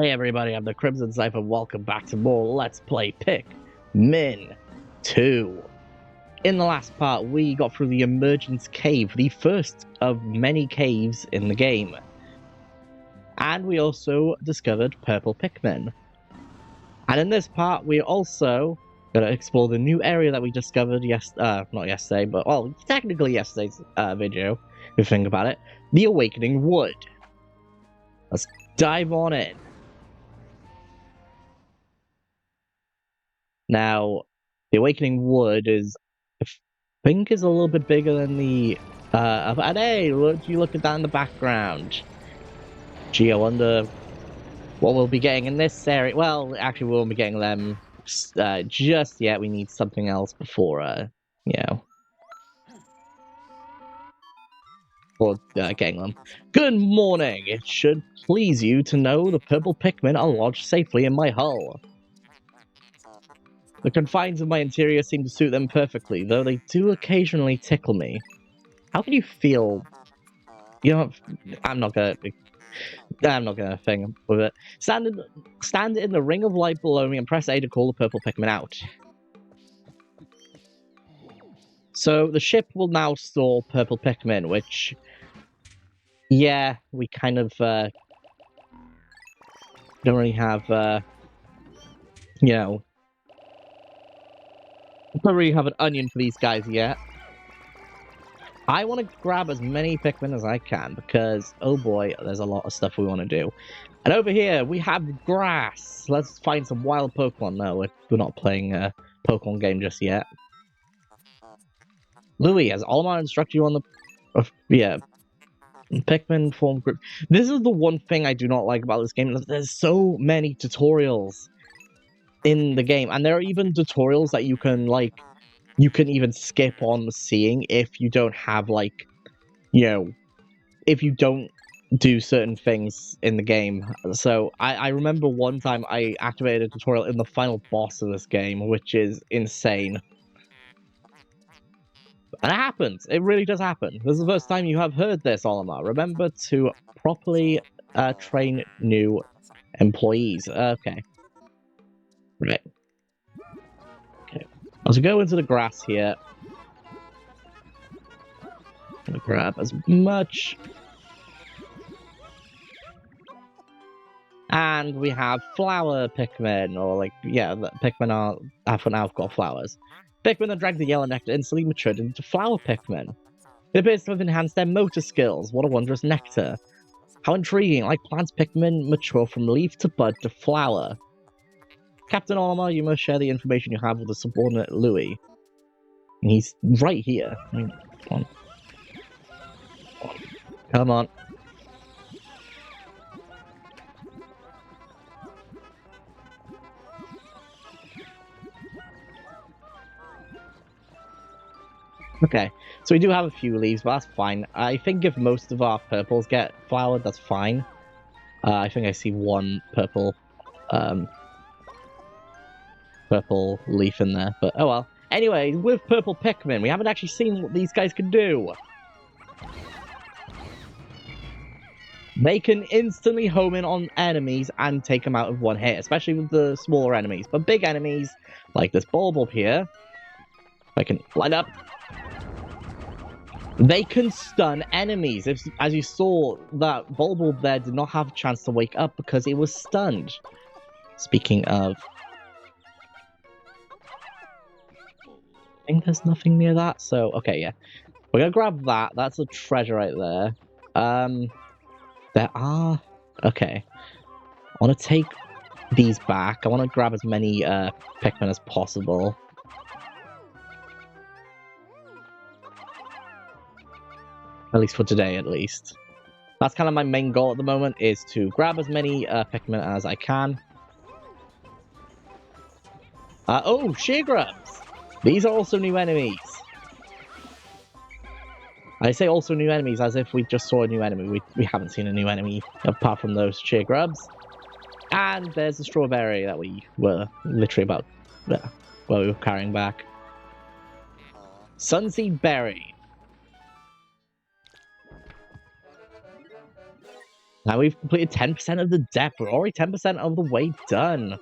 Hey everybody, I'm the Crimson Cypher. Welcome back to more Let's Play Pikmin 2. In the last part, we got through the Emergence Cave, the first of many caves in the game. And we also discovered purple Pikmin. And in this part, we're also going to explore the new area that we discovered not yesterday, but, well, technically yesterday's video, if you think about it. The Awakening Wood. Let's dive on in. Now, the Awakening Wood I think, is a little bit bigger than the. And hey, you look at that in the background. Gee, I wonder what we'll be getting in this area. Well, actually, we won't be getting them just yet. We need something else before, getting them. Good morning. It should please you to know the purple Pikmin are lodged safely in my hull. The confines of my interior seem to suit them perfectly, though they do occasionally tickle me. How can you feel? You know, I'm not gonna thing with it. Stand in the ring of light below me and press A to call the purple Pikmin out. So the ship will now store purple Pikmin, which, yeah, we kind of don't really have, don't really have an onion for these guys yet. I want to grab as many Pikmin as I can because, oh boy, there's a lot of stuff we want to do. And over here, we have grass. Let's find some wild Pokemon. No, we're not playing a Pokemon game just yet. Louis, has Olimar instructed you on the... Pikmin form group. This is the one thing I do not like about this game. There's so many tutorials in the game. And there are even tutorials that you can, you can even skip on seeing if you don't have, if you don't do certain things in the game. So I remember one time I activated a tutorial in the final boss of this game, which is insane. And it happens. It really does happen. This is the first time you have heard this, Olimar. Remember to properly train new employees. Okay. Right. Okay. As we go into the grass here, I'm gonna grab as much. And we have flower Pikmin, or Pikmin have now got flowers. Pikmin that drank the yellow nectar instantly matured into flower Pikmin. It appears to have enhanced their motor skills. What a wondrous nectar. How intriguing, like plants, Pikmin mature from leaf to bud to flower. Captain Olimar, you must share the information you have with the subordinate Louis. And he's right here. I mean, come on. Come on. Okay, so we do have a few leaves, but that's fine. I think if most of our purples get flowered, that's fine. I think I see one purple leaf in there, but oh well. Anyway, with purple Pikmin, we haven't actually seen what these guys can do. They can instantly home in on enemies and take them out of one hit, especially with the smaller enemies. But big enemies, like this Bulb here, I can light up. They can stun enemies. As you saw, that Bulb there did not have a chance to wake up because it was stunned. Speaking of... I think there's nothing near that, so... Okay, yeah. We're gonna grab that. That's a treasure right there. There are... Okay. I want to take these back. I want to grab as many Pikmin as possible. At least for today, at least. That's kind of my main goal at the moment, is to grab as many Pikmin as I can. Oh, sheer grubs! These are also new enemies. I say also new enemies as if we just saw a new enemy. We haven't seen a new enemy apart from those sheer grubs. And there's the strawberry that we were literally about... well, we were carrying back. Sunseed berry. Now we've completed 10% of the depth. We're already 10% of the way done.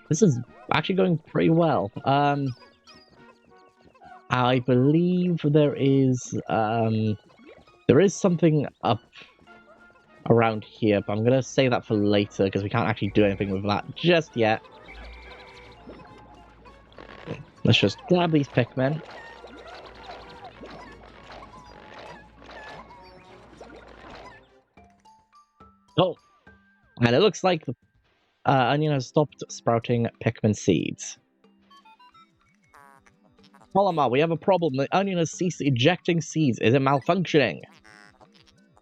This is actually going pretty well. I believe there is something up around here, but I'm gonna save that for later because we can't actually do anything with that just yet. Let's just grab these Pikmin. Oh, and it looks like the onion has stopped sprouting Pikmin seeds. Olamar, we have a problem. The onion has ceased ejecting seeds. Is it malfunctioning?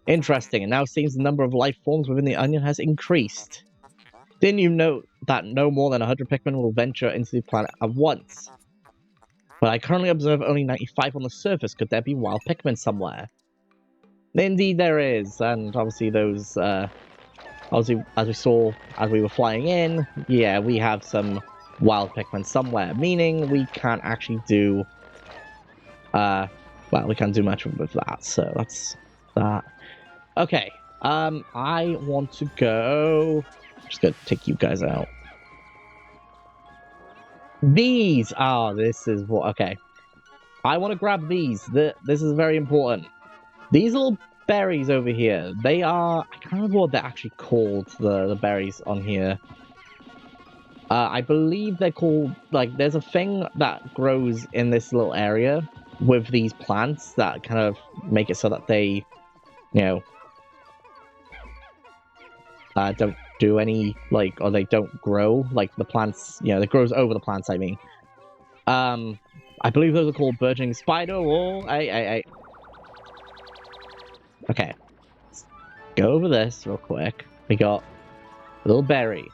Interesting. It now seems the number of life forms within the onion has increased. Didn't you know that no more than 100 Pikmin will venture into the planet at once? But I currently observe only 95 on the surface. Could there be wild Pikmin somewhere? Indeed there is, and obviously those, obviously as we saw as we were flying in, yeah, we have some wild Pikmin somewhere, meaning we can't actually do, well, we can't do much with that, so that's that. Okay, I want to go, I'm just gonna take you guys out. These, this is what, okay. I want to grab these, this is very important. These little berries over here, they are, I can't remember what they're actually called, the berries on here. I believe they're called, like, there's a thing that grows in this little area with these plants that kind of make it so that they, you know, don't do any, like, or they don't grow, like, the plants, you know, it grows over the plants, I mean. I believe those are called burgeoning spider, or, okay, let's go over this real quick. We got a little berry.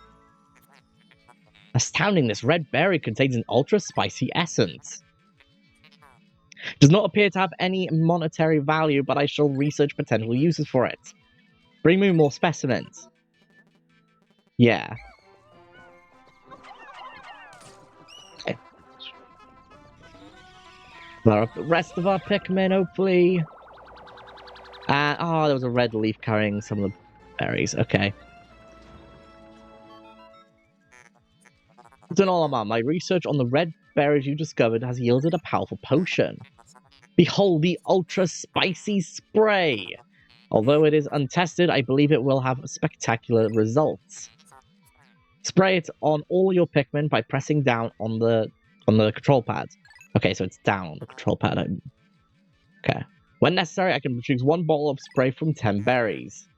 Astounding, this red berry contains an ultra-spicy essence. Does not appear to have any monetary value, but I shall research potential uses for it. Bring me more specimens. Yeah. Okay. The rest of our Pikmin, hopefully. There was a red leaf carrying some of the berries. Okay. Denolama, my research on the red berries you discovered has yielded a powerful potion. Behold the ultra spicy spray! Although it is untested, I believe it will have spectacular results. Spray it on all your Pikmin by pressing down on the control pad. Okay, so it's down on the control pad. Okay. When necessary, I can choose one bottle of spray from 10 berries.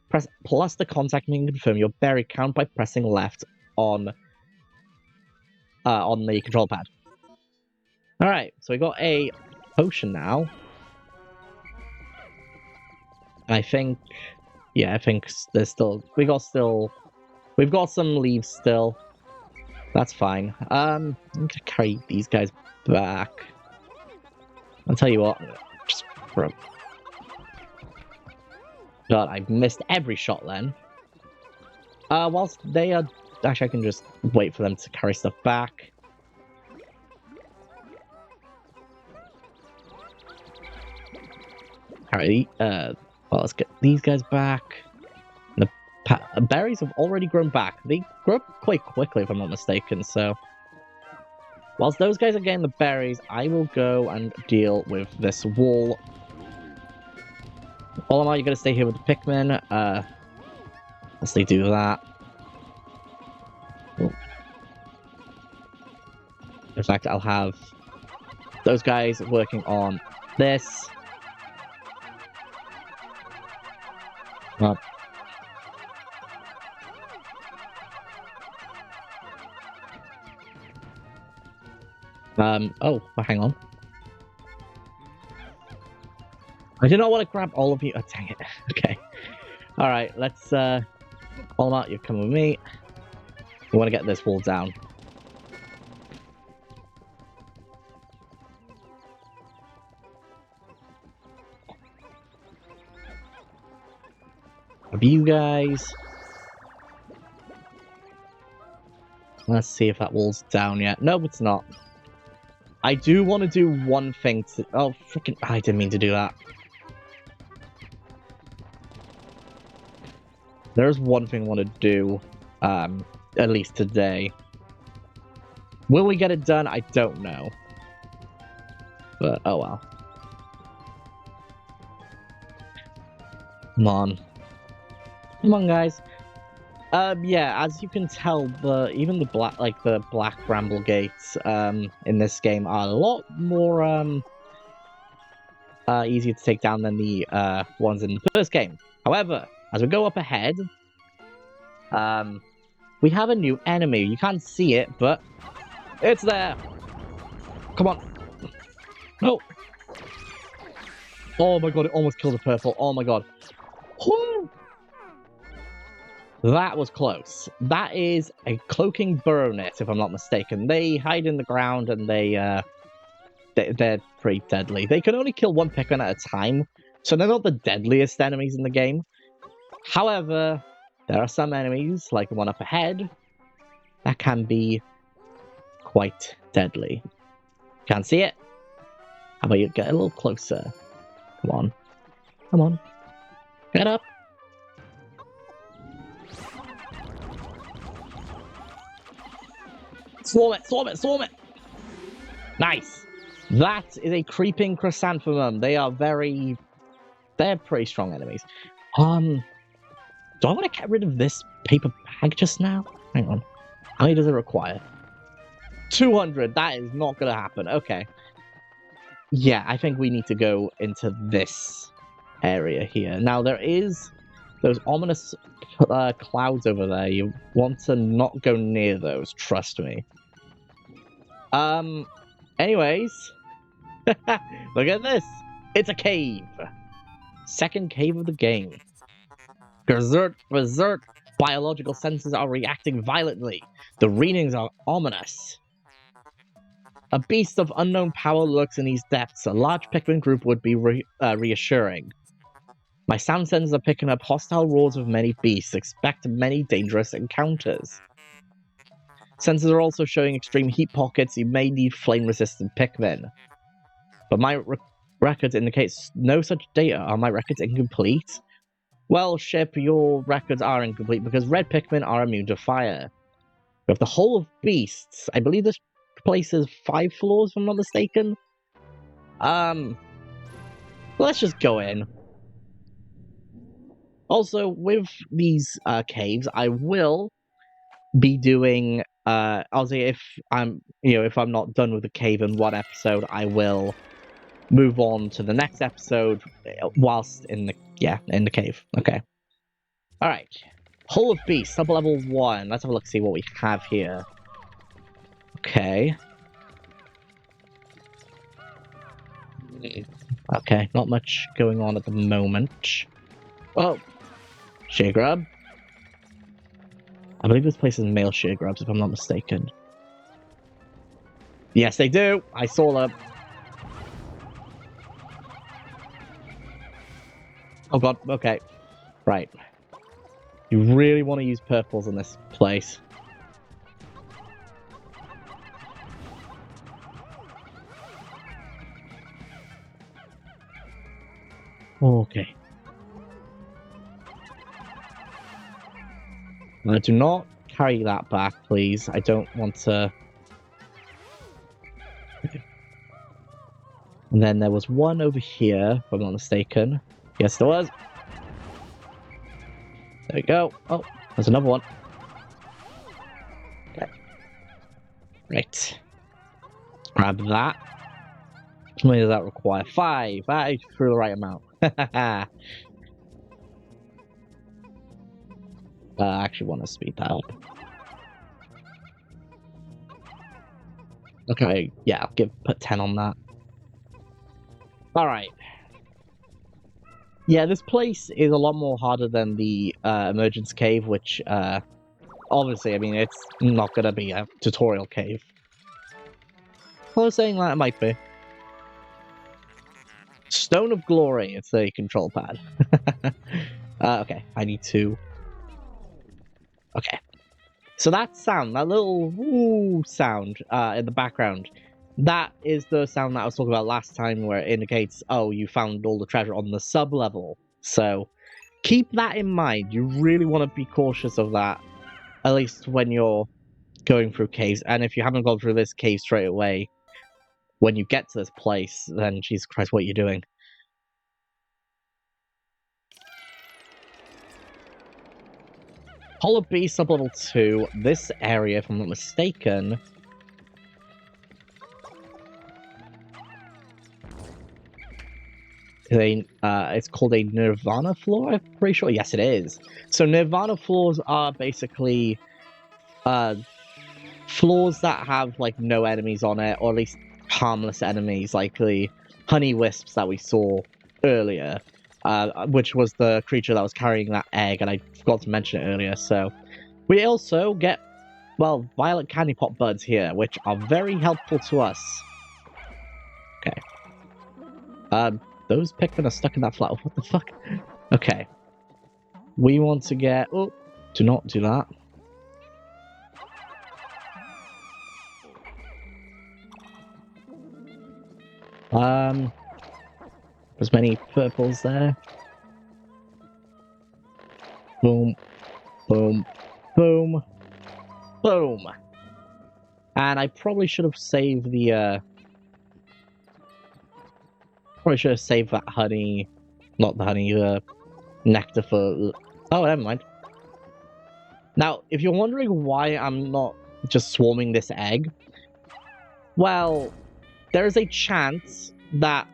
Press plus the contact and confirm your berry count by pressing left on the control pad. Alright, so we got a potion now. I think, yeah, I think there's still, we've got some leaves still. That's fine. I'm gonna carry these guys back. I'll tell you what, just throw. God, I missed every shot then. Whilst they are, actually I can just wait for them to carry stuff back. Alright, well, let's get these guys back. The berries have already grown back. They grow up quite quickly, if I'm not mistaken, so... Whilst those guys are getting the berries, I will go and deal with this wall. Olamar, you're going to stay here with the Pikmin. Let's do that. Oh. In fact, I'll have those guys working on this. Oh, hang on. I do not want to grab all of you. Oh, dang it. Okay. Alright, let's, Olamar, you're coming with me. We want to get this wall down. Of you guys. Let's see if that wall's down yet. No, it's not. I do want to do one thing to... Oh, freaking... I didn't mean to do that. There's one thing I want to do, at least today. Will we get it done? I don't know. But, oh well. Come on. Come on, guys. Yeah, as you can tell, even the black bramble gates, in this game are a lot more, easier to take down than the, ones in the first game. However, as we go up ahead, we have a new enemy. You can't see it, but it's there. Come on. No. Oh my god, it almost killed the purple. Oh my god. Whew. That was close. That is a cloaking burrownet, if I'm not mistaken. They hide in the ground and they're pretty deadly. They can only kill one Pikmin at a time, so they're not the deadliest enemies in the game. However, there are some enemies, like the one up ahead, that can be quite deadly. Can't see it? How about you get a little closer? Come on. Come on. Get up. Swarm it, swarm it, swarm it! Nice! That is a creeping chrysanthemum. They're pretty strong enemies. Do I want to get rid of this paper bag just now? Hang on. How many does it require? 200. That is not going to happen. Okay. Yeah, I think we need to go into this area here. Now, there is those ominous clouds over there. You want to not go near those, trust me. Anyways. Look at this. It's a cave. Second cave of the game. Berserk biological senses are reacting violently. The readings are ominous. A beast of unknown power lurks in these depths. A large Pikmin group would be reassuring. My sound sensors are picking up hostile roars of many beasts. Expect many dangerous encounters. Sensors are also showing extreme heat pockets. You may need flame-resistant Pikmin. But my records indicate no such data. Are my records incomplete? Well, Ship, your records are incomplete because red Pikmin are immune to fire. We have the Hole of Beasts. I believe this place is 5 floors, if I'm not mistaken. Let's just go in. Also, with these caves, I will be doing. I'll say if I'm not done with the cave in one episode, I will move on to the next episode whilst in the cave. Okay. All right. Hole of Beasts, sub-level 1. Let's have a look, see what we have here. Okay. Okay, not much going on at the moment. Oh, shear grub. I believe this place is male shear grubs, if I'm not mistaken. Yes, they do. I saw them. Oh god, okay. Right. You really want to use purples in this place. Okay. Now, do not carry that back, please. I don't want to... And then there was one over here, if I'm not mistaken. Yes, there was. There we go. Oh, there's another one. Okay. Right. Grab that. How many does that require? 5. That is for the right amount. I actually want to speed that up. Okay, yeah, I'll put 10 on that. Alright. Yeah, this place is a lot more harder than the Emergence Cave, which, obviously, I mean, it's not going to be a tutorial cave. I was saying that it might be. Stone of Glory, it's a control pad. Okay, I need to... Okay. So that sound, that little woo sound in the background, that is the sound that I was talking about last time where it indicates, oh, you found all the treasure on the sub-level. So keep that in mind. You really want to be cautious of that, at least when you're going through caves. And if you haven't gone through this cave straight away, when you get to this place, then Jesus Christ, what are you doing? Hollow Beast sub level 2. This area, if I'm not mistaken, it's called a Nirvana floor, I'm pretty sure. Yes, it is. So Nirvana floors are basically floors that have like no enemies on it, or at least harmless enemies, like the honey wisps that we saw earlier, which was the creature that was carrying that egg, and I forgot to mention it earlier. So we also get, well, violet candy pop buds here, which are very helpful to us. Okay. Those Pikmin are stuck in that flower. What the fuck? Okay. We want to get... Oh, do not do that. There's many purples there. Boom. Boom. Boom. Boom. And I probably should have saved the, probably should have saved that honey... Not the honey, the nectar for... Oh, never mind. Now, if you're wondering why I'm not just swarming this egg, well, there is a chance that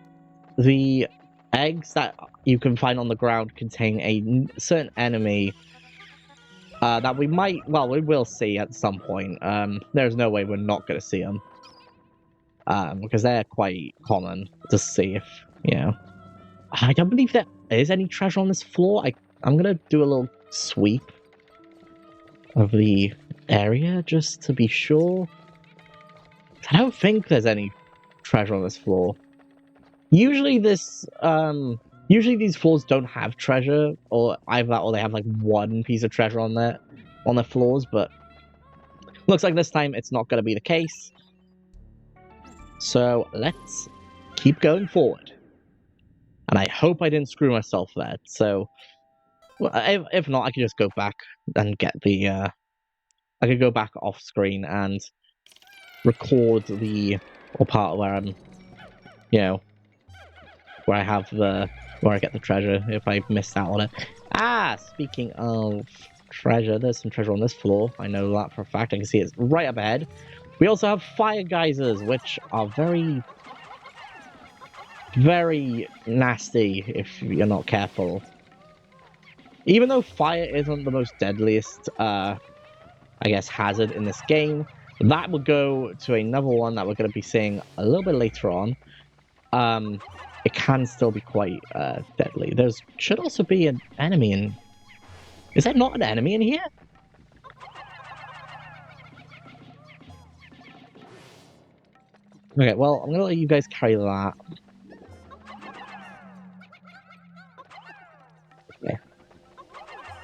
the eggs that you can find on the ground contain a certain enemy that we might, well, we will see at some point. There's no way we're not going to see them. Because they're quite common to see if, you know. I don't believe there is any treasure on this floor. I'm going to do a little sweep of the area just to be sure. I don't think there's any treasure on this floor. Usually these floors don't have treasure, or either that or they have like one piece of treasure on their floors, but looks like this time it's not going to be the case. So let's keep going forward. And I hope I didn't screw myself there. So, well, if not, I can just go back and get the, I could go back off screen and record the, or part where I'm, you know, where I have the, where I get the treasure if I missed out on it. Ah, speaking of treasure, there's some treasure on this floor. I know that for a fact. I can see it's right up ahead. We also have fire geysers, which are very, very nasty if you're not careful. Even though fire isn't the most deadliest, I guess, hazard in this game, that will go to another one that we're going to be seeing a little bit later on. It can still be quite deadly. There should also be an enemy in... Is there not an enemy in here? Okay, well, I'm going to let you guys carry that. Okay.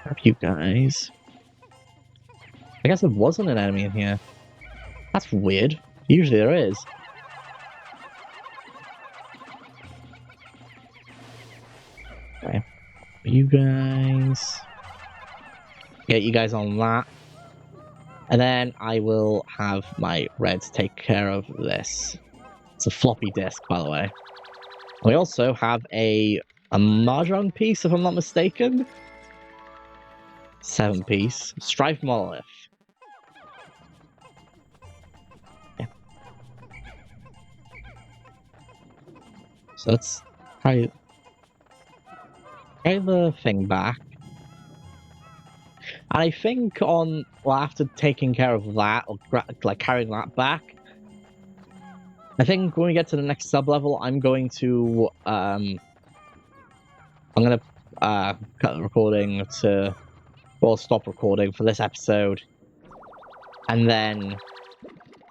Grab you guys. I guess there wasn't an enemy in here. That's weird. Usually there is. Okay. You guys... Get you guys on that. And then I will have my Reds take care of this. It's a floppy disk, by the way. We also have a Mahjong piece, if I'm not mistaken. 7-piece. Strife Monolith. Yeah. So let's try the thing back. And I think after taking care of that, or like carrying that back, I think when we get to the next sub-level, I'm going to, cut the recording to, well, stop recording for this episode. And then,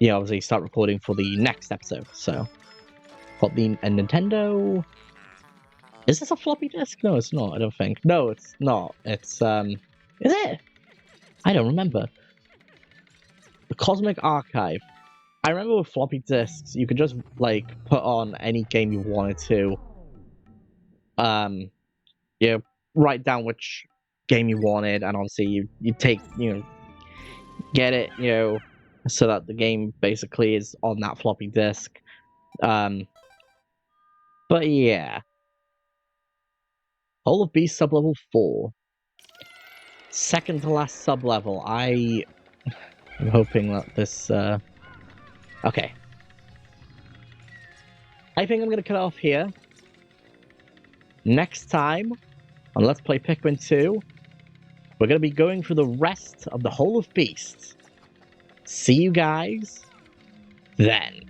yeah, obviously start recording for the next episode. So, got a Nintendo... Is this a floppy disk? No, it's not, I don't think. No, it's not. It's, is it? I don't remember. The Cosmic Archive. I remember with floppy disks, you could just, like, put on any game you wanted to. Yeah, write down which game you wanted, and obviously you take, get it, so that the game basically is on that floppy disk. But yeah. Whole of Beast sublevel 4. Second to last sublevel. I'm hoping that this okay. I think I'm gonna cut it off here. Next time on Let's Play Pikmin 2, we're gonna be going through the rest of the Whole of Beast. See you guys then.